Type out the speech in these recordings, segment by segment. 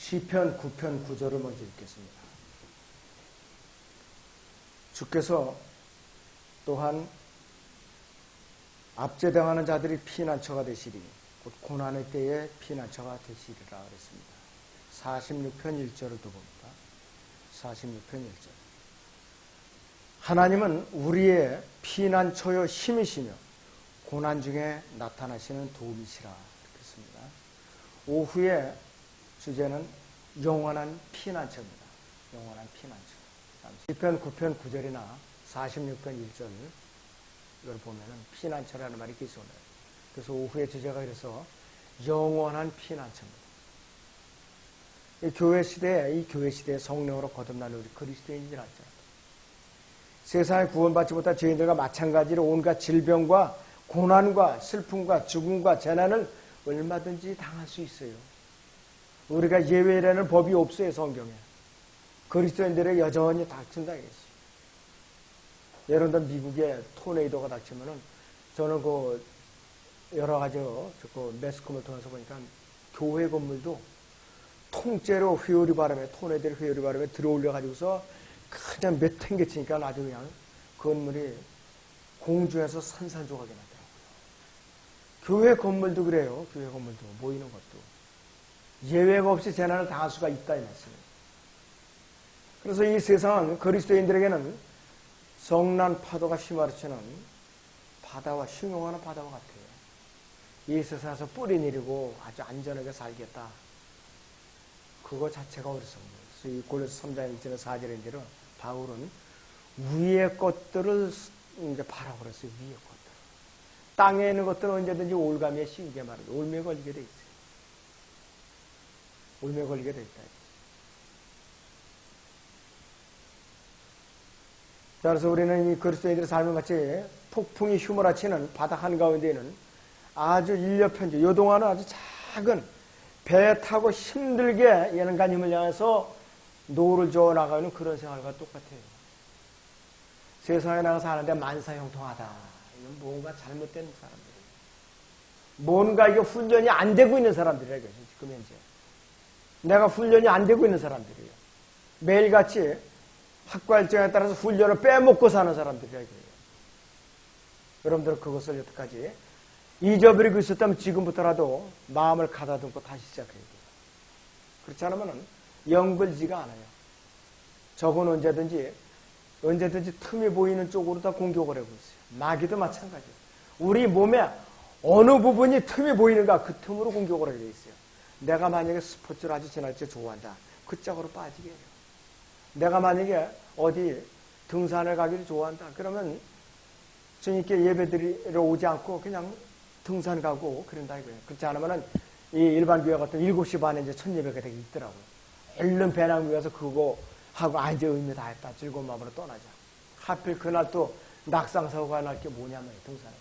시편 9편 9절을 먼저 읽겠습니다. 주께서 또한 압제당하는 자들이 피난처가 되시리 곧 고난의 때에 피난처가 되시리라 그랬습니다. 46편 1절을 또 봅니다. 46편 1절. 하나님은 우리의 피난처요 힘이시며 고난 중에 나타나시는 도움이시라 그랬습니다. 오후의 주제는 영원한 피난처입니다. 영원한 피난처. 시편 9편 9절이나 46편 1절 이걸 보면은 피난처라는 말이 계속 나와요. 그래서 오후의 주제가 그래서 영원한 피난처입니다. 이 교회 시대에 성령으로 거듭난 우리 그리스도인이라죠. 세상에 구원받지 못한 죄인들과 마찬가지로 온갖 질병과 고난과 슬픔과 죽음과 재난을 얼마든지 당할 수 있어요. 우리가 예외라는 법이 없어요. 성경에. 그리스도인들에게 여전히 닥친다 이겠어요. 예를 들어 미국에 토네이도가 닥치면은 저는 그 여러 가지 매스컴을 통해서 보니까 교회 건물도 통째로 회오리 바람에 토네이도 회오리 바람에 들어올려 가지고서 그냥 몇 탱개 치니까 아주 그냥 건물이 공중에서 산산조각이 나더라고요. 교회 건물도 그래요. 교회 건물도 모이는 것도 예외가 없이 재난을 당할 수가 있다 이 말씀이에요. 그래서 이 세상은 그리스도인들에게는 성난 파도가 휘몰아치는 바다와 흉흉하는 바다와 같아요. 이 세상에서 뿌리 내리고 아주 안전하게 살겠다. 그거 자체가 어리석은 거예요. 그래서 이 골로새 3장 1절에 4절에 대로 바울은 위의 것들을 이제 바라고 그랬어요. 위의 것들. 땅에 있는 것들은 언제든지 올가미에 씌우게 말하죠. 올매에 걸리게 돼 있어요. 올매에 걸리게 돼 있다. 자, 그래서 우리는 이 그리스도인들의 삶을 같이 폭풍이 휘몰아치는 바다 한가운데에는 아주 일려편지, 요동하는 아주 작은 배 타고 힘들게 예능간 힘을 향해서 노를 저어 나가는 그런 생활과 똑같아요. 세상에 나가 사는데 만사형통하다. 이건 뭔가 잘못된 사람들이에요. 뭔가 이게 훈련이 안 되고 있는 사람들이라고 해요. 지금 현재. 내가 훈련이 안 되고 있는 사람들이에요. 매일같이 학과 일정에 따라서 훈련을 빼먹고 사는 사람들이라고 해요. 여러분들은 그것을 여태까지 잊어버리고 있었다면 지금부터라도 마음을 가다듬고 다시 시작해야 돼요. 그렇지 않으면 영글지가 않아요. 적은 언제든지 틈이 보이는 쪽으로 다 공격을 하고 있어요. 마귀도 마찬가지예요. 우리 몸에 어느 부분이 틈이 보이는가 그 틈으로 공격을 하게 돼 있어요. 내가 만약에 스포츠를 아주 지나치게 좋아한다. 그 짝으로 빠지게 해요. 내가 만약에 어디 등산을 가기를 좋아한다. 그러면 주님께 예배드리러 오지 않고 그냥 등산 가고 그런다 이거예요. 그렇지 않으면은 이 일반 교회 같은 7시 반에 이제 첫 예배가 되게 있더라고요. 얼른 배낭 위에서 그거 하고 이제 의미 다 했다. 즐거운 마음으로 떠나자. 하필 그날 또 낙상사고가 날 게 뭐냐면 등산에서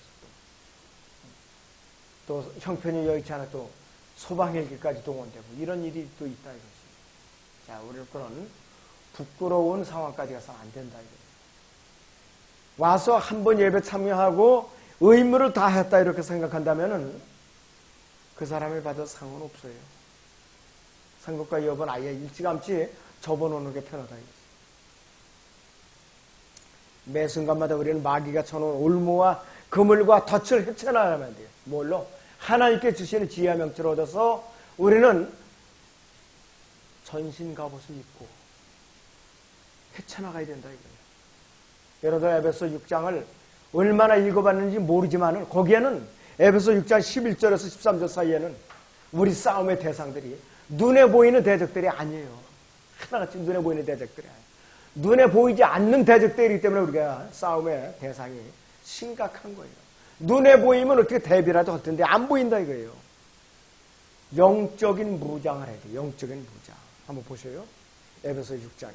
또 형편이 여의치 않아 또 소방헬기까지 동원되고 이런 일이 또 있다 이거지. 자, 우리는 그런 부끄러운 상황까지 가서는 안 된다 이거예요. 와서 한번 예배 참여하고 의무를 다 했다 이렇게 생각한다면은 그 사람이 받을 상은 없어요. 상급과 여번 아예 일찌감치 접어놓는 게 편하다 이거지. 매 순간마다 우리는 마귀가 쳐놓은 올무와 그물과 덫을 헤쳐나가면 돼요. 뭘로? 하나님께 주시는 지혜와 명철을 얻어서 우리는 전신 갑옷을 입고 헤쳐나가야 된다 이거예요. 여러분 에베소 6장을 얼마나 읽어봤는지 모르지만 거기에는 에베소 6장 11절에서 13절 사이에는 우리 싸움의 대상들이 눈에 보이는 대적들이 아니에요. 하나같이 눈에 보이는 대적들이 아니에요. 눈에 보이지 않는 대적들이기 때문에 우리가 싸움의 대상이 심각한 거예요. 눈에 보이면 어떻게 대비라도 할 텐데 안 보인다 이거예요. 영적인 무장을 해야 돼요. 영적인 무장. 한번 보셔요. 에베소 6장에.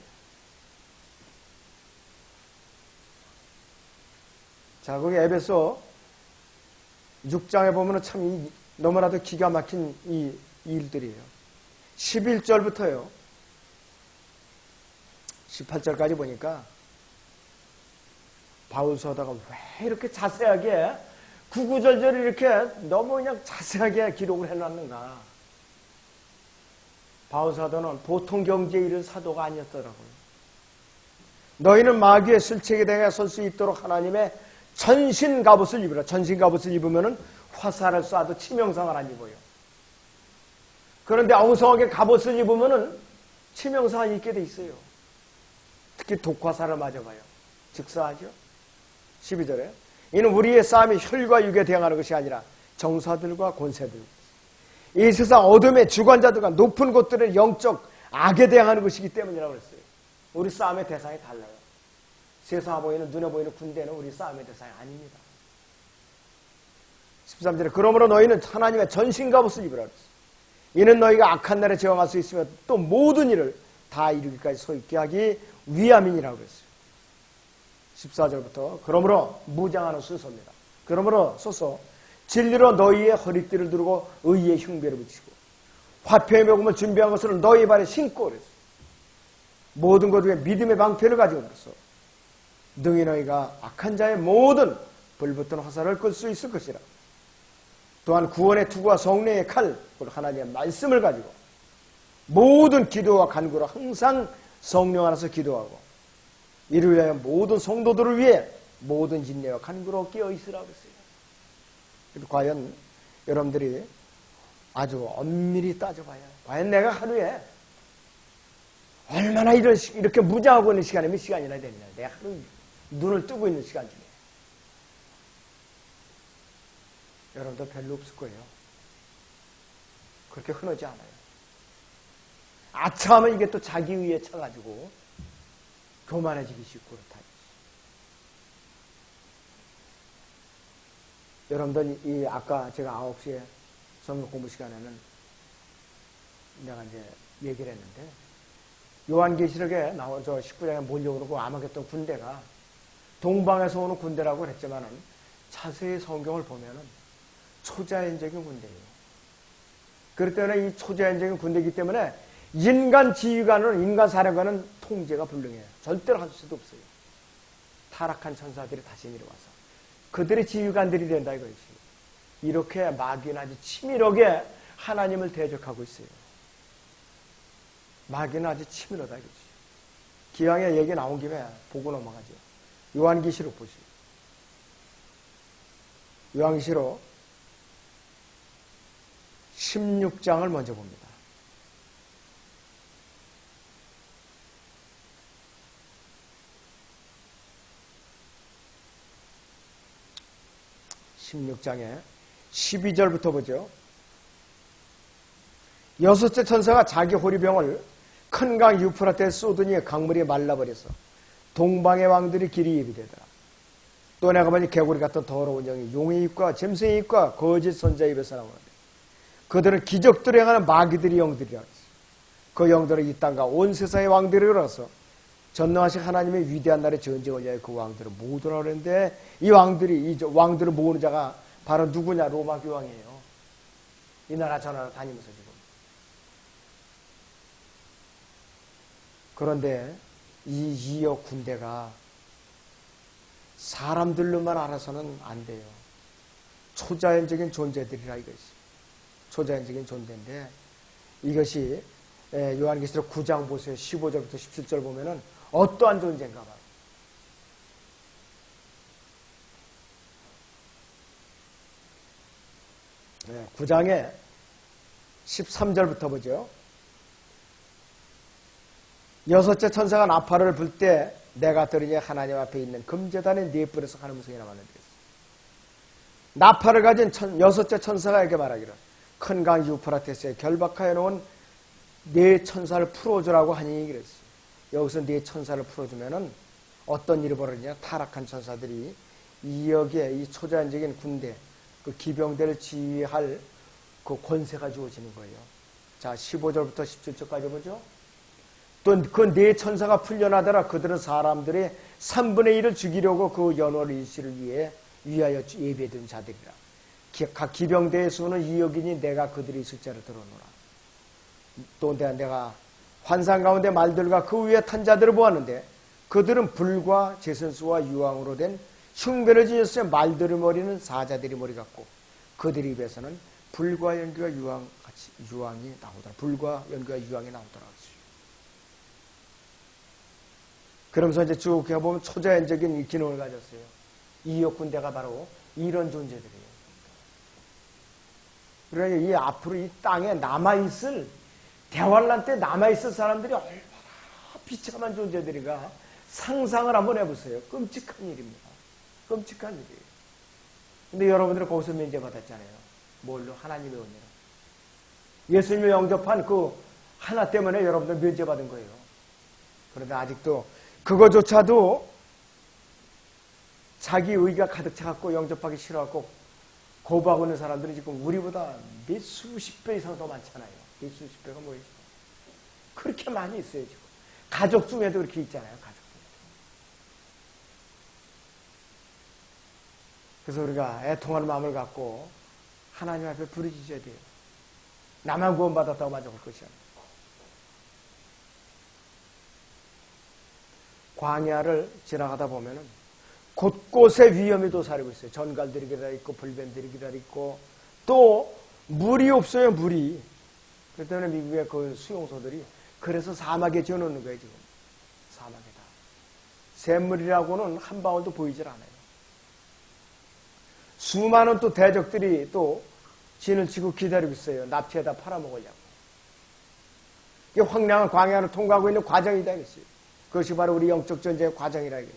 자, 거기 에베소 6장에 보면 참 너무나도 기가 막힌 이 일들이에요. 11절부터요. 18절까지 보니까 바울 서다가 왜 이렇게 자세하게 구구절절 이렇게 너무 그냥 자세하게 기록을 해놨는가. 바울 사도는 보통 경지에 이른 사도가 아니었더라고요. 너희는 마귀의 술책에 대해 설 수 있도록 하나님의 전신 갑옷을 입으라. 전신 갑옷을 입으면은 화살을 쏴도 치명상을 안 입어요. 그런데 엉성하게 갑옷을 입으면은 치명상을 입게 돼 있어요. 특히 독화살을 맞아봐요. 즉사하죠. 12절에 이는 우리의 싸움이 혈과 육에 대항하는 것이 아니라 정사들과 권세들, 이 세상 어둠의 주관자들과 높은 곳들의 영적 악에 대항하는 것이기 때문이라고 그랬어요. 우리 싸움의 대상이 달라요. 세상에 보이는, 눈에 보이는 군대는 우리 싸움의 대상이 아닙니다. 13절에 그러므로 너희는 하나님의 전신갑옷을 입으라 그랬어요. 이는 너희가 악한 날에 저항할 수 있으며 또 모든 일을 다 이루기까지 서 있게 하기 위함이니라고 그랬어요. 14절부터 그러므로 무장하는 순서입니다. 그러므로 소서 진리로 너희의 허리띠를 두르고 의의 흉배를 붙이고 화평의 복음을 준비한 것을 너희 발에 신고 그랬어요. 모든 것 중에 믿음의 방패를 가지고 그랬어. 능히 너희가 악한 자의 모든 불붙은 화살을 끌 수 있을 것이라. 또한 구원의 투구와 성령의 칼, 하나님의 말씀을 가지고 모든 기도와 간구로 항상 성령 안에서 기도하고 이를 위하여 모든 성도들을 위해 모든 인내와 간구로 깨어있으라고 했어요. 과연 여러분들이 아주 엄밀히 따져봐야 과연 내가 하루에 얼마나 이렇게 무장하고 있는 시간이 몇 시간이나 되느냐. 내가 하루 눈을 뜨고 있는 시간 중에 여러분들 별로 없을 거예요. 그렇게 흔하지 않아요. 아차하면 이게 또 자기 의에 차가지고 교만해지기 쉽고 그렇다. 여러분들 이 아까 제가 9시에 성경 공부 시간에는 내가 이제 얘기를 했는데 요한계시록에 나온 저 19장에 몰려오고 아마겟돈 군대가 동방에서 오는 군대라고 그랬지만은 자세히 성경을 보면은 초자연적인 군대예요. 그렇기 때문에 이 초자연적인 군대이기 때문에 인간 지휘관은 인간 사령관은 통제가 불능해요. 절대로 할 수도 없어요. 타락한 천사들이 다시 내려와서 그들의 지휘관들이 된다 이거지. 이렇게 마귀는 아주 치밀하게 하나님을 대적하고 있어요. 마귀는 아주 치밀하다 이거지. 기왕에 얘기 나온 김에 보고 넘어가죠. 요한계시록 보시죠. 요한계시록 16장을 먼저 봅니다. (16장에) 12절부터 보죠. 여섯째 천사가 자기 호리병을 큰 강 유프라테에 쏟으니 강물이 말라버려서 동방의 왕들이 길이 입이 되더라. 또 내가 보니 개구리 같은 더러운 영이 용의 입과 짐승의 입과 거짓 선자의 입에서 나오는데 그들은 기적들을 행하는 마귀들의 영들이라 했어요. 그 영들은 이 땅과 온 세상의 왕들이 일어나서 전능하신 하나님의 위대한 날에 전쟁을 위하여 그 왕들을 모으더라 그랬는데 이 왕들을 모으는 자가 바로 누구냐? 로마 교황이에요. 이 나라 저 나라 다니면서 지금. 그런데 이 이역 군대가 사람들로만 알아서는 안 돼요. 초자연적인 존재들이라 이것이. 초자연적인 존재인데 이것이 요한계시록 9장 보세요. 15절부터 17절 보면은 어떠한 존재인가 봐요. 네, 9장에 13절부터 보죠. 여섯째 천사가 나팔을 불 때 내가 들으니 하나님 앞에 있는 금제단에 네 뿔에서 하는 음성이 나왔는데 나팔을 가진 여섯째 천사가 이렇게 말하기를 큰 강 유프라테스에 결박하여 놓은 네 천사를 풀어주라고 하니 그랬어요. 여기서 네 천사를 풀어주면은 어떤 일이 벌어지냐? 타락한 천사들이 여기에 이 초자연적인 군대, 그 기병대를 지휘할 그 권세가 주어지는 거예요. 자, 15절부터 17절까지 보죠. 또 그 네 천사가 풀려나더라. 그들은 사람들의 3분의 1을 죽이려고 그 연월 일시를 위하여 예비해둔 자들이라. 각 기병대의 수는 2억이니 내가 그들이 있을 자를 들어놓으라. 또 내가 환상 가운데 말들과 그 위에 탄 자들을 보았는데 그들은 불과 제선수와 유황으로 된 흉배를 지녔으며 말들의 머리는 사자들의 머리 같고 그들 입에서는 불과 연기와 유황 같이 같이 유황이 나오더라. 불과 연기와 유황이 나오더라. 그러면서 이제 쭉 해보면 초자연적인 기능을 가졌어요. 이역군대가 바로 이런 존재들이에요. 그러니까 이 앞으로 이 땅에 남아있을, 대환란 때 남아있을 사람들이 얼마나 비참한 존재들이가 상상을 한번 해보세요. 끔찍한 일입니다. 끔찍한 일이에요. 근데 여러분들은 거기서 면제받았잖아요. 뭘로? 하나님의 은혜로. 예수님을 영접한 그 하나 때문에 여러분들 면제받은 거예요. 그런데 아직도 그거조차도 자기 의가 가득 차갖고 영접하기 싫어갖고 거부하고 있는 사람들이 지금 우리보다 몇 수십 배 이상 더 많잖아요. 몇 수십 배가 뭐예요? 그렇게 많이 있어요, 지금. 가족 중에도 그렇게 있잖아요, 가족 중에도. 그래서 우리가 애통하는 마음을 갖고 하나님 앞에 부르짖어야 돼요. 나만 구원받았다고 만족할 것이 아니에요. 광야를 지나가다 보면은 곳곳에 위험이 도사리고 있어요. 전갈들이 기다려 있고 불뱀들이 기다려 있고 또 물이 없어요. 물이. 그렇기 때문에 미국의 그 수용소들이 그래서 사막에 지어놓는 거예요. 지금 사막에다. 샘물이라고는 한 방울도 보이질 않아요. 수많은 또 대적들이 또 진을 치고 기다리고 있어요. 납치에다 팔아먹으려고. 이게 황량한 광야를 통과하고 있는 과정이다 이것이. 그것이 바로 우리 영적 전쟁의 과정이라 이것이.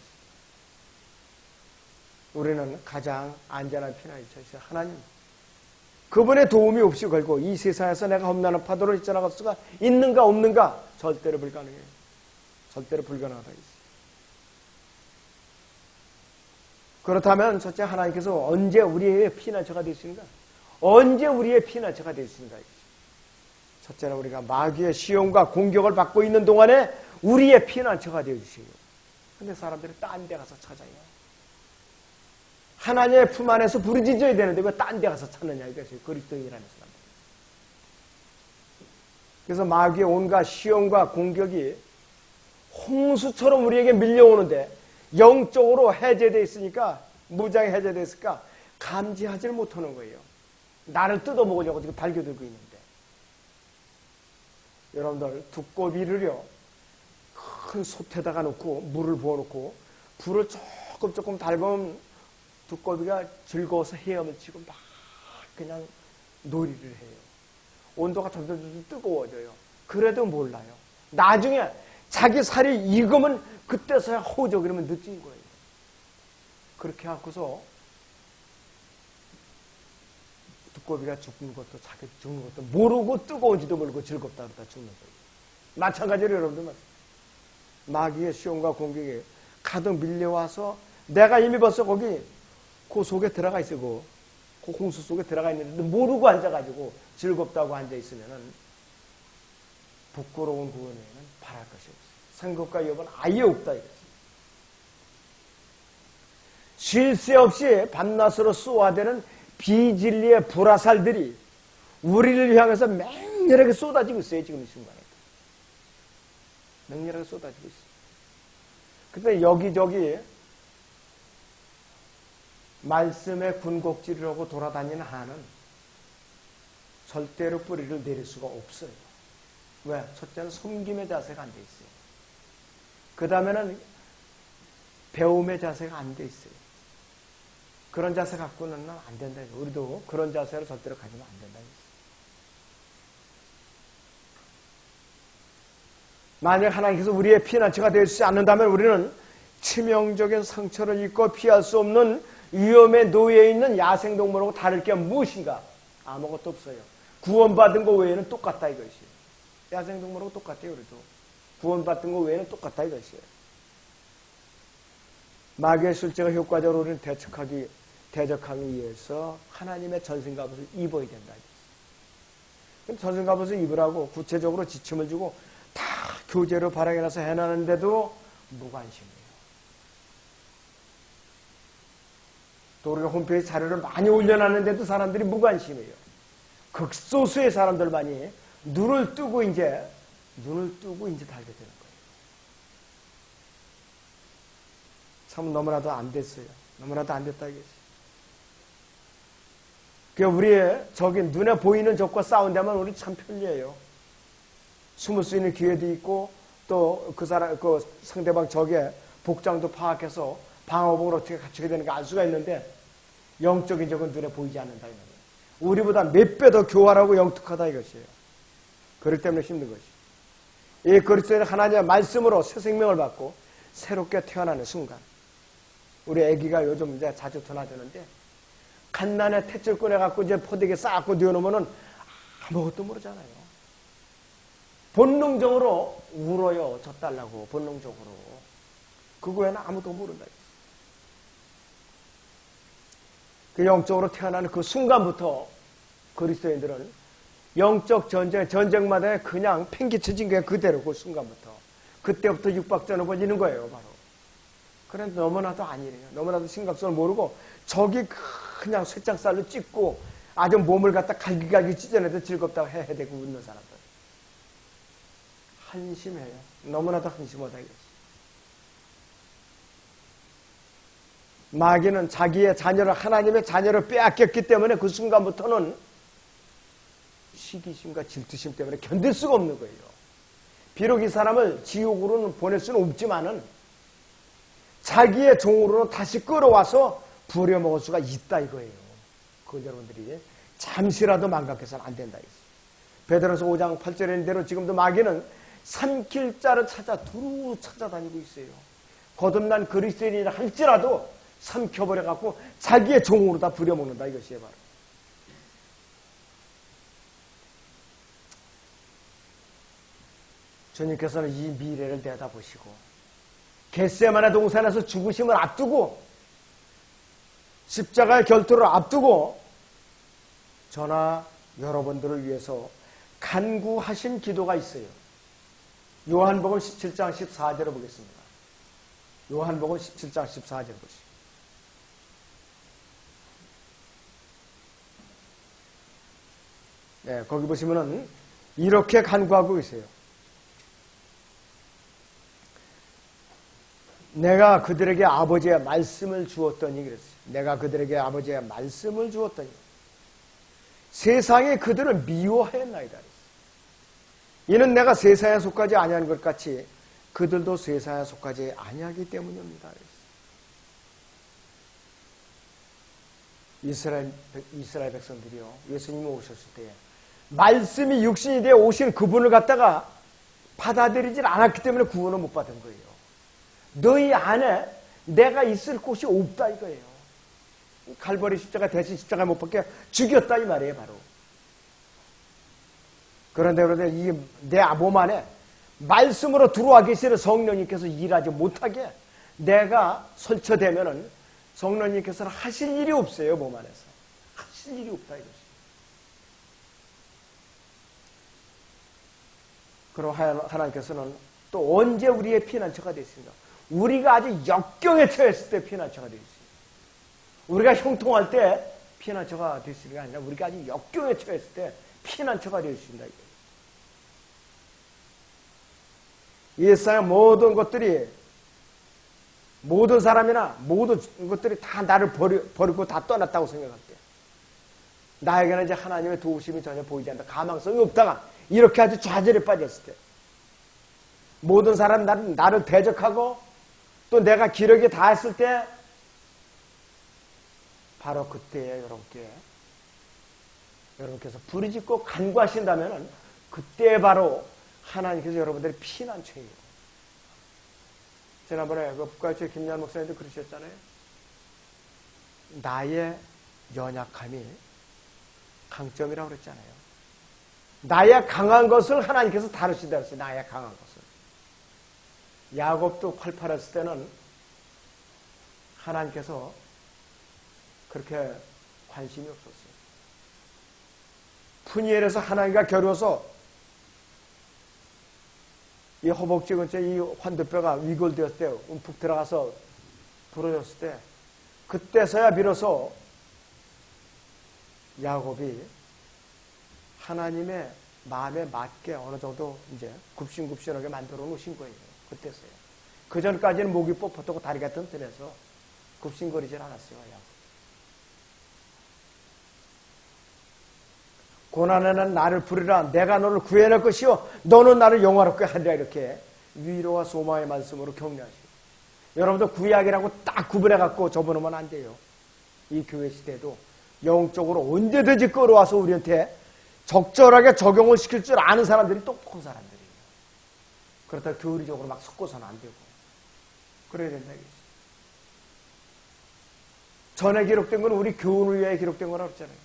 우리는 가장 안전한 피난이 있어요. 하나님. 그분의 도움이 없이 걸고 이 세상에서 내가 험난한 파도를 지나갈 수가 있는가 없는가? 절대로 불가능해요. 절대로 불가능하다. 그렇다면 첫째 하나님께서 언제 우리의 피난처가 되시는가? 언제 우리의 피난처가 되시는가? 첫째는 우리가 마귀의 시험과 공격을 받고 있는 동안에 우리의 피난처가 되어주세요. 근데 사람들이 딴 데 가서 찾아요. 하나님의 품 안에서 부르짖어야 되는데 왜 딴 데 가서 찾느냐 이것이 그리스도인이라는 사람들. 그래서 마귀의 온갖 시험과 공격이 홍수처럼 우리에게 밀려오는데 영적으로 해제되어 있으니까 무장이 해제되어 있으니까 감지하지를 못하는 거예요. 나를 뜯어먹으려고 지금 달겨들고 있는데 여러분들 두꺼비를요 큰 솥에다가 놓고 물을 부어놓고 불을 조금 달구면 두꺼비가 즐거워서 헤엄을 치고 막 그냥 놀이를 해요. 온도가 점점 뜨거워져요. 그래도 몰라요. 나중에 자기 살이 익으면 그때서야 호적 그러면 늦은 거예요. 그렇게 하고서 두꺼비가 죽는 것도 자기 죽는 것도 모르고 뜨거운지도 모르고 즐겁다 그러다 죽는 거예요. 마찬가지로 여러분들 마귀의 시험과 공격에 가득 밀려와서 내가 이미 벌써 거기 그 속에 들어가 있어. 그 홍수 속에 들어가 있는데 모르고 앉아가지고 즐겁다고 앉아있으면은 부끄러운 그 은혜는 바랄 것이 없어요. 생각과 여부는 아예 없다 이거지. 쉴 새 없이 밤낮으로 쏘아대는 비진리의 불화살들이 우리를 향해서 맹렬하게 쏟아지고 있어요. 지금 이 순간에. 맹렬하게 쏟아지고 있어요. 근데 여기저기 말씀의 군곡질을 하고 돌아다니는 한은 절대로 뿌리를 내릴 수가 없어요. 왜? 첫째는 섬김의 자세가 안 돼 있어요. 그 다음에는 배움의 자세가 안 돼 있어요. 그런 자세 갖고는 안 된다. 우리도 그런 자세로 절대로 가지면 안 된다. 만약 하나님께서 우리의 피난처가 되지 않는다면 우리는 치명적인 상처를 입고 피할 수 없는 위험에 놓여 있는 야생동물하고 다를 게 무엇인가? 아무것도 없어요. 구원받은 거 외에는 똑같다 이것이에요. 야생동물하고 똑같아요. 우리도. 구원받은 거 외에는 똑같다 이것이에요. 마귀의 술제가 효과적으로 우리를 대적하기 위해서 하나님의 전신갑옷을 입어야 된다. 전신갑옷을 입으라고 구체적으로 지침을 주고 다 교재로 발행해놔서 해놨는데도 무관심이에요. 또 우리가 홈페이지 자료를 많이 올려놨는데도 사람들이 무관심이에요. 극소수의 사람들만이 눈을 뜨고 이제 달게 되는 거예요. 참 너무나도 안 됐어요. 너무나도 안 됐다 이거지. 우리의 저기 눈에 보이는 적과 싸운다면 우리 참 편리해요. 숨을 수 있는 기회도 있고 또 그 사람 그 상대방 적의 복장도 파악해서 방어복을 어떻게 갖추게 되는가 알 수가 있는데 영적인 적은 눈에 보이지 않는다 이 말이에요. 우리보다 몇 배 더 교활하고 영특하다 이것이에요. 그렇기 때문에 힘든 것이. 이 그리스도인 하나님의 말씀으로 새 생명을 받고 새롭게 태어나는 순간 우리 아기가 요즘 이제 자주 드나드는데 갓난에 탯줄 꺼내갖고 이제 포대기에 쌓고 뉘어놓으면은 아무것도 모르잖아요. 본능적으로 울어요. 젖달라고 본능적으로. 그거 외에는 아무도 모른다. 그 영적으로 태어나는 그 순간부터 그리스도인들은 영적 전쟁마다 그냥 팽개쳐진 게 그대로 그 순간부터. 그때부터 육박전을 벌이는 거예요. 바로. 그런데 너무나도 아니래요. 너무나도 심각성을 모르고 적이 그냥 쇠장살로 찢고 아주 몸을 갖다 갈기갈기 찢어내도 즐겁다고 해야 되고 웃는 사람들. 한심해요. 너무나도 한심하다 이거지. 마귀는 자기의 자녀를 하나님의 자녀를 빼앗겼기 때문에 그 순간부터는 시기심과 질투심 때문에 견딜 수가 없는 거예요. 비록 이 사람을 지옥으로는 보낼 수는 없지만은 자기의 종으로는 다시 끌어와서 부려먹을 수가 있다 이거예요. 그건 여러분들이 잠시라도 망각해서는 안 된다 이거예요. 베드로서 5장 8절에 있는 대로 지금도 마귀는 삼킬 자를 찾아 두루 찾아다니고 있어요. 거듭난 그리스도인이라 할지라도 삼켜버려갖고 자기의 종으로 다 부려먹는다 이것이에요. 바로. 주님께서는 이 미래를 내다보시고 겟세마네 동산에서 죽으심을 앞두고 십자가의 결투를 앞두고 저나 여러분들을 위해서 간구하신 기도가 있어요. 요한복음 17장 14절을 보겠습니다. 요한복음 17장 14절 보시죠. 네, 거기 보시면은 이렇게 간구하고 있어요. 내가 그들에게 아버지의 말씀을 주었더니 그랬어요. 내가 그들에게 아버지의 말씀을 주었더니 세상이 그들을 미워하였나이다. 이는 내가 세상에 속하지 아니하는 것 같이 그들도 세상에 속하지 아니하기 때문입니다. 이스라엘 백성들이요. 예수님이 오셨을 때 말씀이 육신이 되어 오신 그분을 갖다가 받아들이질 않았기 때문에 구원을 못 받은 거예요. 너희 안에 내가 있을 곳이 없다 이거예요. 갈보리 십자가 대신 십자가 못 박혀 죽였다 이 말이에요. 바로. 그런데 이 내 몸 안에 말씀으로 들어와 계시는 성령님께서 일하지 못하게 내가 설쳐되면은 성령님께서는 하실 일이 없어요. 몸 안에서. 하실 일이 없다 이것이. 그럼 하나님께서는 또 언제 우리의 피난처가 되십니까? 우리가 아주 역경에 처했을 때 피난처가 되어 있어요. 우리가 형통할 때 피난처가 될 수 있는 게 아니라 우리가 아주 역경에 처했을 때 피난처가 되어 있습니다. 이 세상 모든 것들이 모든 사람이나 모든 것들이 다 나를 버리고 다 떠났다고 생각할 때 나에게는 이제 하나님의 도우심이 전혀 보이지 않는다. 가망성이 없다가 이렇게 아주 좌절에 빠졌을 때 모든 사람 나를 대적하고 또 내가 기력이 다했을 때 바로 그때에 여러분께서 부르짖고 간구하신다면 그때 바로 하나님께서 여러분들의 피난처예요. 지난번에 그 북가교회 김양 목사님도 그러셨잖아요. 나의 연약함이 강점이라고 그랬잖아요. 나의 강한 것을 하나님께서 다루신다고 했어요. 나의 강한 것을. 야곱도 팔팔했을 때는 하나님께서 그렇게 관심이 없었어요. 푸니엘에서 하나님과 겨루어서 이 허벅지 근처에 이 환두뼈가 위골되었을 때 움푹 들어가서 부러졌을 때 그때서야 비로소 야곱이 하나님의 마음에 맞게 어느 정도 이제 굽신굽신하게 만들어 놓으신 거예요. 그때서야. 그 전까지는 목이 뻣뻣하고 다리가 튼튼해서 굽신거리질 않았어요. 야곱. 고난에는 나를 부르라. 내가 너를 구해낼 것이요 너는 나를 영화롭게 하리라. 이렇게 위로와 소망의 말씀으로 격려하시고, 여러분도 구약이라고 딱 구분해갖고 접어놓으면 안 돼요. 이 교회 시대도 영적으로 언제든지 끌어와서 우리한테 적절하게 적용을 시킬 줄 아는 사람들이 똑똑한 사람들이에요. 그렇다고 교리적으로 막 섞어서는 안 되고 그래야 된다 이거지. 전에 기록된 건 우리 교훈을 위해 기록된 거라고 했잖아요.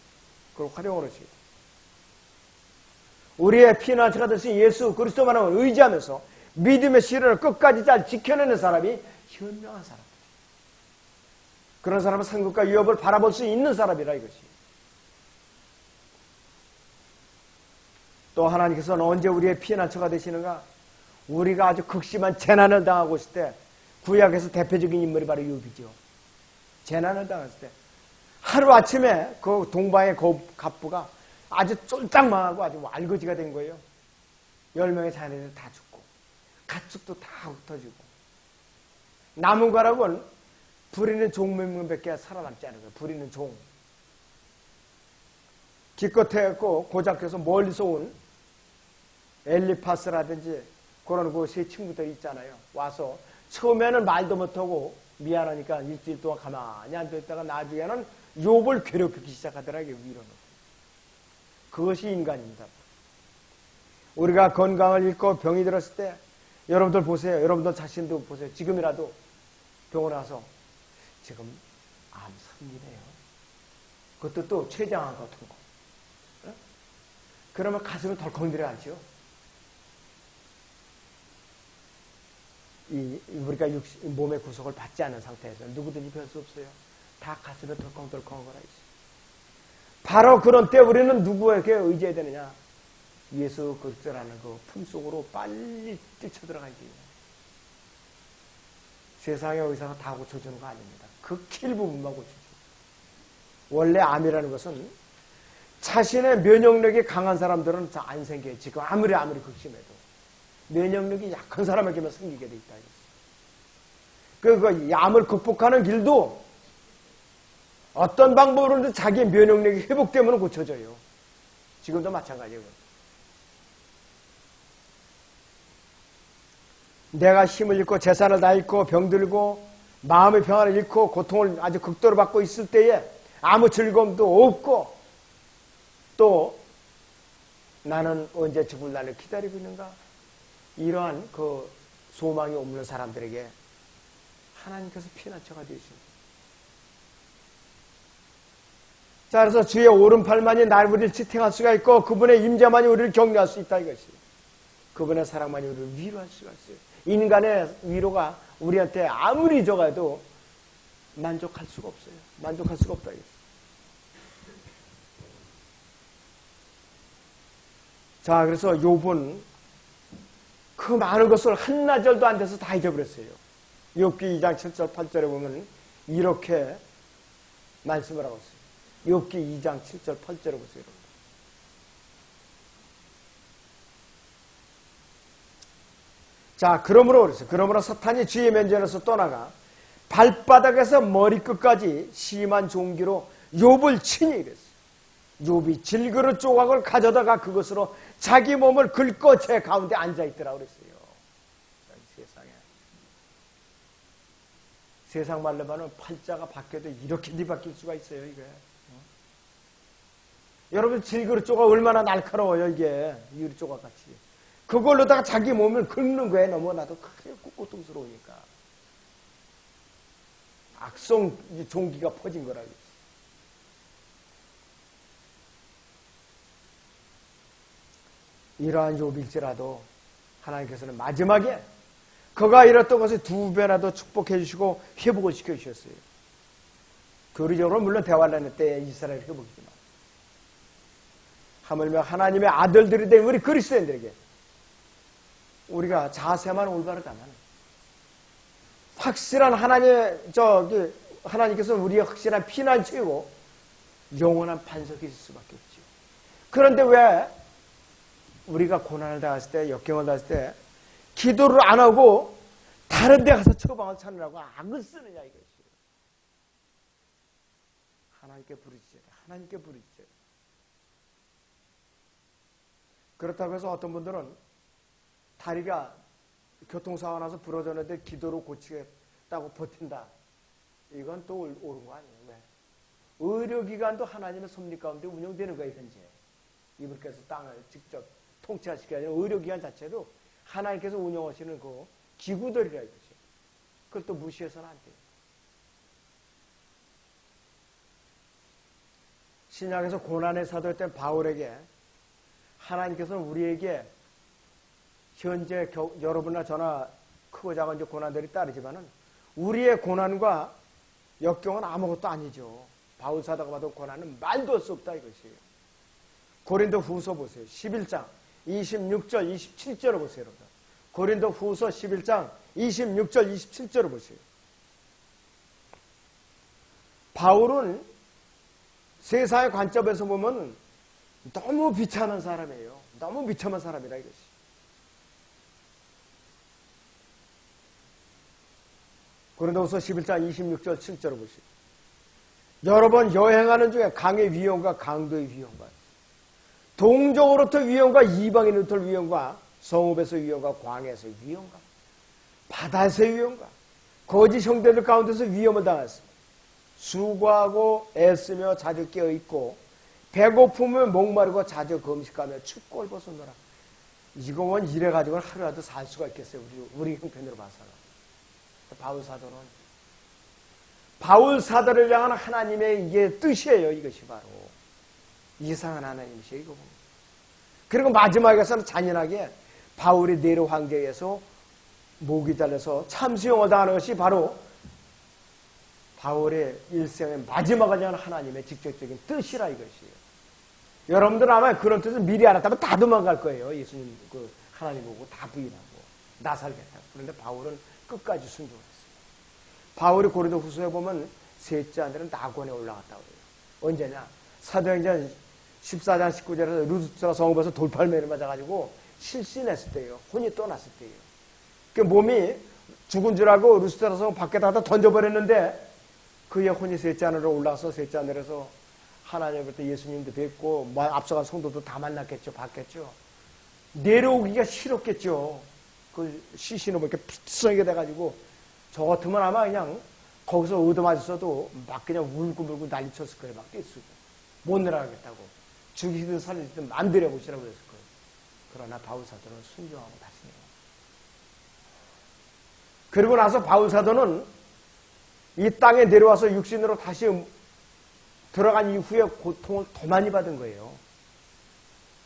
그걸 활용을 하시고, 우리의 피난처가 되신 예수 그리스도만을 의지하면서 믿음의 실현을 끝까지 잘 지켜내는 사람이 현명한 사람. 그런 사람은 상급과 위협을 바라볼 수 있는 사람이라 이것이. 또 하나님께서는 언제 우리의 피난처가 되시는가? 우리가 아주 극심한 재난을 당하고 있을 때, 구약에서 대표적인 인물이 바로 욥이죠. 재난을 당했을 때 하루아침에 그 동방의 갑부가 아주 쫄딱 망하고 아주 알거지가 된 거예요. 10명의 자녀들 다 죽고 가축도 다 흩어지고, 남은 가락은 부리는 종 몇 명밖에 살아남지 않은 거예요. 부리는 종. 기껏해 고 고작해서 멀리서 온 엘리파스라든지 그런 그 세 친구들이 있잖아요. 와서 처음에는 말도 못하고 미안하니까 일주일 동안 가만히 앉아있다가 나중에는 욥을 괴롭히기 시작하더라고요. 위로는. 그것이 인간입니다. 우리가 건강을 잃고 병이 들었을 때 여러분들 보세요. 여러분들 자신도 보세요. 지금이라도 병원에 가서 지금 암 3기래요. 그것도 또 췌장암 같은 거. 네? 그러면 가슴이 덜컥 내려앉죠. 우리가 몸의 구속을 받지 않은 상태에서 누구든지 별 수 없어요. 다 가슴에 덜컹덜컹한 거라 있어요. 바로 그런 때 우리는 누구에게 의지해야 되느냐? 예수 그리스도라는 그 품속으로 빨리 뛰쳐들어가야 돼요. 세상의 의사가 다 고쳐주는 거 아닙니다. 극히 일부분만 고쳐줘요. 원래 암이라는 것은 자신의 면역력이 강한 사람들은 잘 안 생겨요. 지금 아무리 극심해도. 면역력이 약한 사람에게만 생기게 돼 있다. 그 암을 극복하는 길도 어떤 방법으로든 자기 면역력이 회복되면 고쳐져요. 지금도 마찬가지예요. 내가 힘을 잃고 재산을 다 잃고 병들고 마음의 평안을 잃고 고통을 아주 극도로 받고 있을 때에 아무 즐거움도 없고 또 나는 언제 죽을 날을 기다리고 있는가? 이러한 그 소망이 없는 사람들에게 하나님께서 피난처가 되십니다. 자, 그래서 주의 오른팔만이 날 우리를 지탱할 수가 있고 그분의 임재만이 우리를 격려할 수 있다 이것이. 그분의 사랑만이 우리를 위로할 수가 있어요. 인간의 위로가 우리한테 아무리 적어도 만족할 수가 없어요. 만족할 수가 없다 이것이. 자, 그래서 욥은 그 많은 것을 한나절도 안 돼서 다 잊어버렸어요. 욥기 2장 7절 8절에 보면 이렇게 말씀을 하고 있어요. 욥기 2장 7절 8절에 보세요. 자, 그러므로 사탄이 주의 면전에서 떠나가 발바닥에서 머리끝까지 심한 종기로 욥을 치니 이랬어요. 욥이 질그릇 조각을 가져다가 그것으로 자기 몸을 긁고 제 가운데 앉아있더라고 그랬어요. 세상 말로 하면 팔자가 바뀌어도 이렇게 뒤바뀔 수가 있어요, 이게. 여러분, 질그릇 조각 얼마나 날카로워요, 이게. 유리 조각 같이. 그걸로다가 자기 몸을 긁는 거에 너무나도 크게 고통스러우니까. 악성 종기가 퍼진 거라고. 이러한 욥일지라도 하나님께서는 마지막에 그가 잃었던 것을 2배나 더 축복해 주시고 회복을 시켜 주셨어요. 교리적으로 물론 대환란 때 이스라엘 회복이지만 하물며 하나님의 아들들이 된 우리 그리스도인들에게 우리가 자세만 올바르다면 확실한 하나님께서는 우리의 확실한 피난처이고 영원한 반석이 있을 수밖에 없죠. 그런데 왜 우리가 고난을 당했을 때, 역경을 당했을 때 기도를 안 하고 다른 데 가서 처방을 찾느라고 악을 쓰느냐 이것이. 하나님께 부르짖어야 돼. 하나님께 부르짖어야 돼. 그렇다고 해서 어떤 분들은 다리가 교통사고 나서 부러졌는데 기도로 고치겠다고 버틴다. 이건 또 옳은 거 아니에요. 왜? 의료기관도 하나님의 섭리 가운데 운영되는 거예요, 현재. 이분께서 땅을 직접 통치하시게 아니라 의료기관 자체도 하나님께서 운영하시는 그 기구들이라 이거죠. 그걸 또 무시해서는 안 돼요. 신약에서 고난의 사도였던 바울에게 하나님께서는 우리에게 현재 여러분이나 저나 크고 작은 이제 고난들이 따르지만은 우리의 고난과 역경은 아무것도 아니죠. 바울 사도가 받은 고난은 말도 할 수 없다 이것이에요. 고린도 후서 보세요. 11장 26절 27절을 보세요. 여러분. 고린도 후서 11장 26절 27절을 보세요. 바울은 세상의 관점에서 보면 너무 비참한 사람이에요. 너무 비참한 사람이다 이것이. 고린도후서 11장 26절 7절을 보시죠. 여러 번 여행하는 중에 강의 위험과 강도의 위험과 동족으로부터 위험과 이방인으로부터 위험과 성읍에서 위험과 광야에서 위험과 바다에서의 위험과 거짓 형제들 가운데서 위험을 당했습니다. 수고하고 애쓰며 자주 깨어있고 배고프며 목마르고 자주 금식하며 춥고 벗었노라. 이거만 이래가지고는 하루라도 살 수가 있겠어요. 우리 형편으로 봐서는. 바울 사도를 향한 하나님의 이게 뜻이에요. 이것이 바로 이상한 하나님이시에요. 이거 보면. 그리고 마지막에서는 잔인하게 바울이 네로 황제에서 목이 잘려서 참수형을 당하는 것이 바로 바울의 일생의 마지막을 향한 하나님의 직접적인 뜻이라 이것이에요. 여러분들은 아마 그런 뜻을 미리 알았다면 다 도망갈 거예요. 예수님 그 하나님 보고 다 부인하고 나 살겠다고. 그런데 바울은 끝까지 순종했어요. 바울이 고린도 후서에 보면 셋째 아들은 낙원에 올라갔다고 해요. 언제냐? 사도행전 14장 19절에서 루스드라 성읍에서 돌팔매를 맞아가지고 실신했을 때예요. 혼이 떠났을 때예요. 그 몸이 죽은 줄 알고 루스드라 성읍 밖에다가 던져버렸는데 그의 혼이 셋째 하늘로 올라가서 셋째 하늘에서 하나님부터 예수님도 뵙고 앞서간 성도도 다 만났겠죠. 봤겠죠. 내려오기가 싫었겠죠. 그 시신을 이렇게 피투성이게 돼가지고 저 같으면 아마 그냥 거기서 얻어맞았어도 막 그냥 울고불고 난리쳤을 거예요. 막 떼쓰고 못 내려가겠다고 죽이든 살리든 마음대로 해보시라고 그랬을 거예요. 그러나 바울 사도는 순종하고 다시 내려와요. 그리고 나서 바울 사도는 이 땅에 내려와서 육신으로 다시 들어간 이후에 고통을 더 많이 받은 거예요.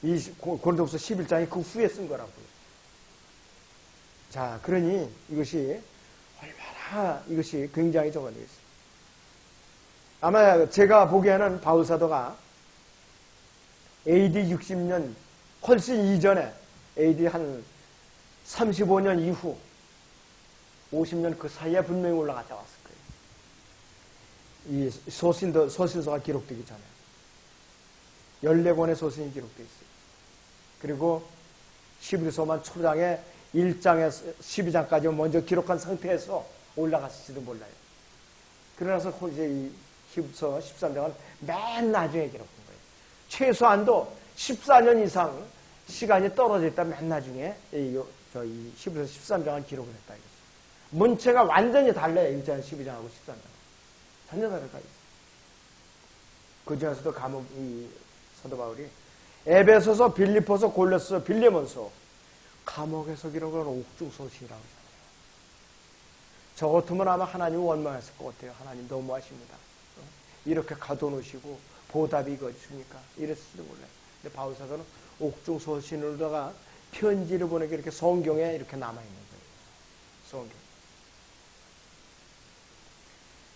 이 고린도후서 11장이 그 후에 쓴 거라고요. 자, 그러니 이것이 얼마나 이것이 굉장히 적어지겠어요. 아마 제가 보기에는 바울 사도가 AD 60년 훨씬 이전에 AD 한 35년 이후 50년 그 사이에 분명히 올라갔다 왔을 거예요. 이 소신서가 기록되기 전에 14권의 소신이 기록되어 있어요. 그리고 11서만 초장에 1장에서 12장까지 먼저 기록한 상태에서 올라갔을지도 몰라요. 그러나서 이제 이 히브리서 13장은 맨 나중에 기록한 거예요. 최소한도 14년 이상 시간이 떨어져 있다 맨 나중에 저희 히브리서 13장을 기록을 했다. 이거죠. 문체가 완전히 달라요. 1장, 12장하고 13장. 전혀 다르다. 그 중에서도 이 사도 바울이 에베소서, 빌립보서, 골로새서, 빌레몬서 감옥에서 기록한 옥중소신이라고 하잖아요. 저 같으면 아마 하나님 원망했을 것 같아요. 하나님 너무하십니다. 이렇게 가둬놓으시고 보답이 이거 있습니까? 이랬을지도 몰라요. 근데 바울 사도는 옥중소신으로다가 편지를 보내게 이렇게 성경에 이렇게 남아있는 거예요. 성경.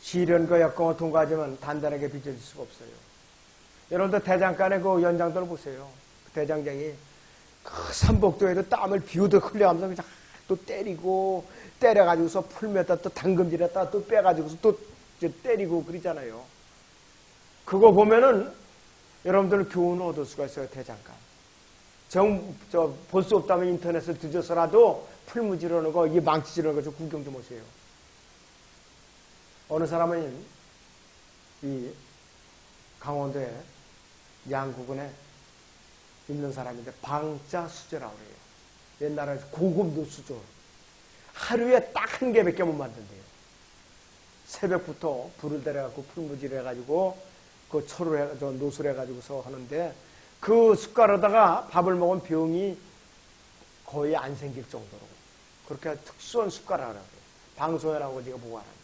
시련과 역경을 통과하지만 단단하게 빚어질 수가 없어요. 여러분들 대장간의 그 연장들을 보세요. 그 대장장이 그 삼복도에도 땀을 비우듯 흘려가면서 그냥 또 때려가지고서 풀매다 또 당금질했다 또 빼가지고서 또 때리고 그러잖아요. 그거 보면은 여러분들 교훈을 얻을 수가 있어요. 대장간. 볼 수 없다면 인터넷을 뒤져서라도 풀무지르는 거, 이 망치지르는 거 좀 구경 좀 오세요. 어느 사람은 이 강원도에 양구군에 있는 사람인데 방자수저라고 그래요. 옛날에 고급 누수조. 하루에 딱 한 개밖에 못 만든대요. 새벽부터 불을 데려갖고 풀무질 해가지고 그 노술 해가지고서 하는데 그 숟가락에다가 밥을 먹은 병이 거의 안 생길 정도로 그렇게 특수한 숟가락이라고 해요. 방송에 나오고 제가 보고 알았는데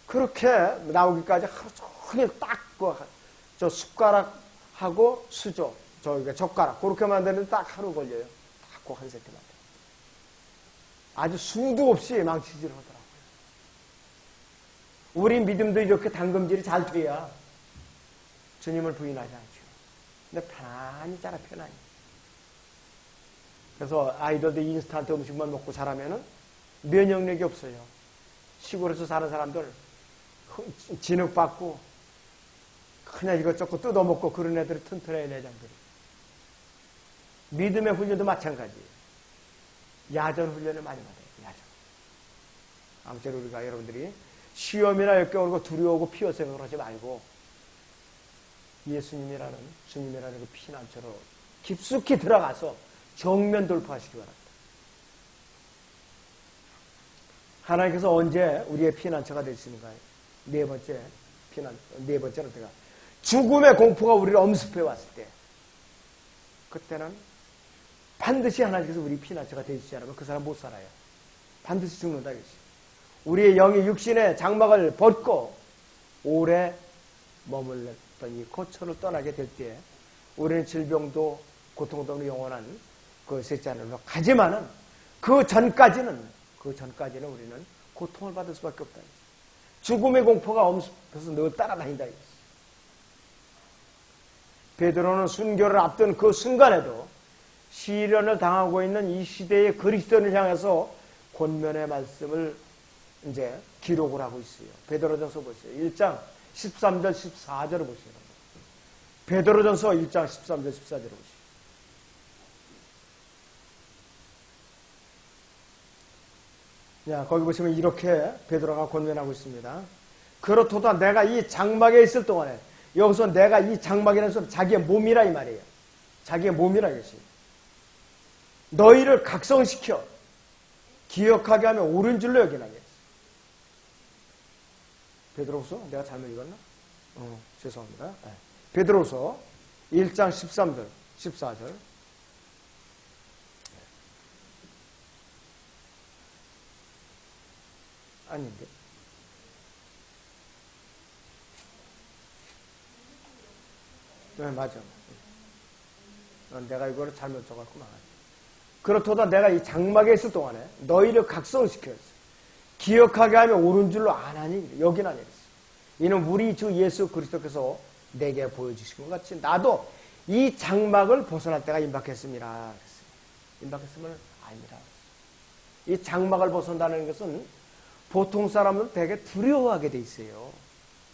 그렇게 나오기까지 하루 종일 딱 저 숟가락하고 수저 저기가 젓가락 그렇게 만드는데 딱 하루 걸려요. 딱 그 한 세트 만들. 아주 수도 없이 망치질 하더라고요. 우리 믿음도 이렇게 당금질이 잘 돼야 주님을 부인하지 않죠. 근데 편안히 자라 편안히. 그래서 아이들도 인스턴트 음식만 먹고 자라면은 면역력이 없어요. 시골에서 사는 사람들 진흙받고 그냥 이것저것 뜯어먹고 그런 애들이 튼튼해 내장들이. 믿음의 훈련도 마찬가지예요. 야전 훈련을 많이 받아요. 야전. 아무쪼록 우리가 여러분들이 시험이나 역경을 두려워하고 피어 생각을 하지 말고 예수님이라는 주님이라는 그 피난처로 깊숙이 들어가서 정면 돌파하시기 바랍니다. 하나님께서 언제 우리의 피난처가 되시는가요? 네 번째는 제가 죽음의 공포가 우리를 엄습해 왔을 때 그때는 반드시 하나님께서 우리 피난처가 되시지 않으면 그 사람 못 살아요. 반드시 죽는다 이것이. 우리의 영이 육신의 장막을 벗고 오래 머물렀던 이 거처를 떠나게 될 때 우리는 질병도 고통도 없는 영원한 그 셋째 하늘로 가지만은 그 전까지는 우리는 고통을 받을 수밖에 없다. 죽음의 공포가 엄습해서 늘 따라다닌다. 베드로는 순교를 앞둔 그 순간에도 시련을 당하고 있는 이 시대의 그리스도인을 향해서 권면의 말씀을 이제 기록을 하고 있어요. 베드로전서 보세요. 1장 13절 14절을 보시면 베드로전서 1장 13절 14절을 보시죠. 자, 거기 보시면 이렇게 베드로가 권면하고 있습니다. 그렇도다 내가 이 장막에 있을 동안에 여기서 내가 이 장막이라는 소리 자기의 몸이라 이 말이에요. 자기의 몸이라 이것이. 너희를 각성시켜 기억하게 하면 옳은 줄로 여기나. 베드로후서 내가 잘못 읽었나? 죄송합니다. 네. 베드로후서 1장 13절 14절 아닌데 네 맞아. 내가 이거를 잘못 적었구만. 그렇도다 내가 이 장막에 있을 동안에 너희를 각성시켰어. 기억하게 하면 옳은 줄로 아나니 여기나 내렸어. 이는 우리 주 예수 그리스도께서 내게 보여주신 것 같이 나도 이 장막을 벗어날 때가 임박했습니다. 그랬어요. 임박했으면 아닙니다. 이 장막을 벗어난다는 것은 보통 사람은 되게 두려워하게 돼 있어요.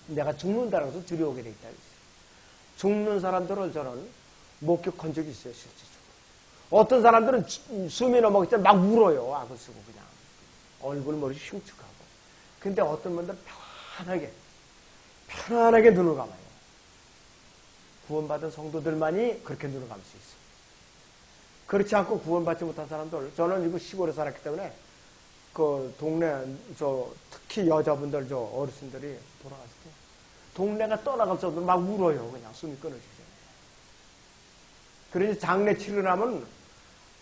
내가 죽는다는 것은 두려워하게 돼 있다. 죽는 사람들을 저는 목격한 적이 있어요. 실제적으로. 어떤 사람들은 숨이 넘어가기 전에 막 울어요. 악을 쓰고 그냥. 얼굴 머리 흉측하고. 근데 어떤 분들은 편안하게 눈을 감아요. 구원받은 성도들만이 그렇게 눈을 감을 수 있어요. 그렇지 않고 구원받지 못한 사람들, 저는 이거 시골에 살았기 때문에 그 동네 특히 여자분들 어르신들이 돌아갔을 때 동네가 떠나갈 정도로 막 울어요. 그냥 숨이 끊어지기 전에. 그러니 장례 치르고 나면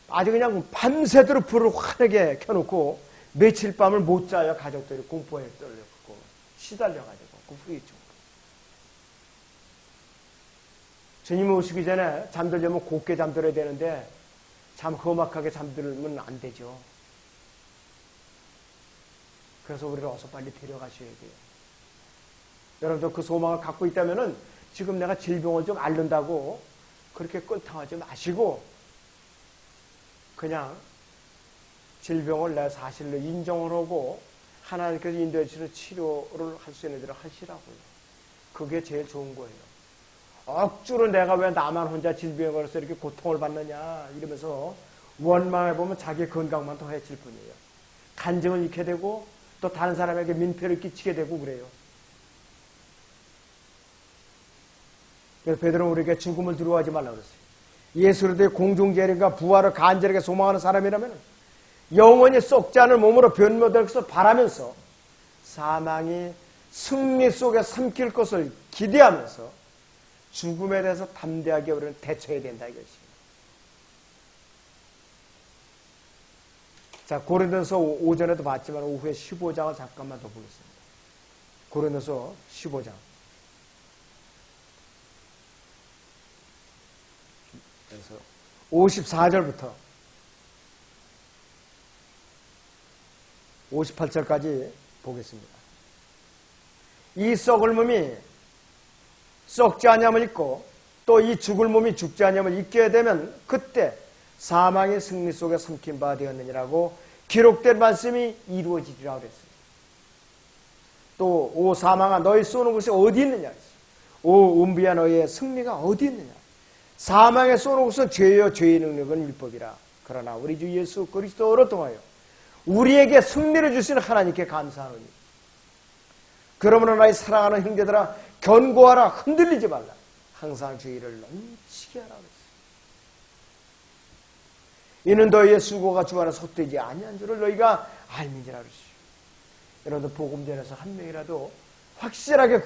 아주 그냥 밤새도록 불을 환하게 켜놓고 며칠 밤을 못 자요. 가족들이 공포에 떨려갖고 시달려가지고 그 후유증. 주님 오시기 전에 잠들려면 곱게 잠들어야 되는데 참 험악하게 잠들면 안 되죠. 그래서 우리를 어서 빨리 데려가셔야 돼요. 여러분들 그 소망을 갖고 있다면은 지금 내가 질병을 좀 앓는다고 그렇게 끈탕하지 마시고 그냥 질병을 내 사실로 인정을 하고 하나님께서 인도해 주시는 치료를 할 수 있는 대로 하시라고요. 그게 제일 좋은 거예요. 억지로 내가 왜 나만 혼자 질병에 걸려서 이렇게 고통을 받느냐 이러면서 원망해보면 자기 건강만 더 해칠 뿐이에요. 간증을 잃게 되고 또 다른 사람에게 민폐를 끼치게 되고 그래요. 그래서 베드로는 우리에게 죽음을 두려워하지 말라고 그랬어요. 예수로의 공중재림과 부활을 간절하게 소망하는 사람이라면 영원히 썩지 않을 몸으로 변모될 것을 바라면서 사망이 승리 속에 삼킬 것을 기대하면서 죽음에 대해서 담대하게 우리는 대처해야 된다 이것입니다. 자, 고린도서 오전에도 봤지만 오후에 15장을 잠깐만 더 보겠습니다. 고린도서 15장. 그래서 54절부터 58절까지 보겠습니다. 이 썩을 몸이 썩지 아니함을 잊고 또 이 죽을 몸이 죽지 아니함을 잊게 되면 그때 사망의 승리 속에 삼킨 바 되었느니라고 기록된 말씀이 이루어지리라 그랬어요. 또 오 사망아 너희 쏘는 곳이 어디 있느냐, 오 은비야 너희의 승리가 어디 있느냐. 사망에 쏘는 곳은 죄여 죄의 능력은 율법이라. 그러나 우리 주 예수 그리스도로 통하여 우리에게 승리를 주시는 하나님께 감사하노니 그러므로 나의 사랑하는 형제들아 견고하라. 흔들리지 말라. 항상 죄를 넘치게 하라 그랬어요. 이는 너희의 수고가 주 안에 헛되지 아니한 줄을 너희가 알미니라 그랬어요. 여러분들 복음 전에서 한 명이라도 확실하게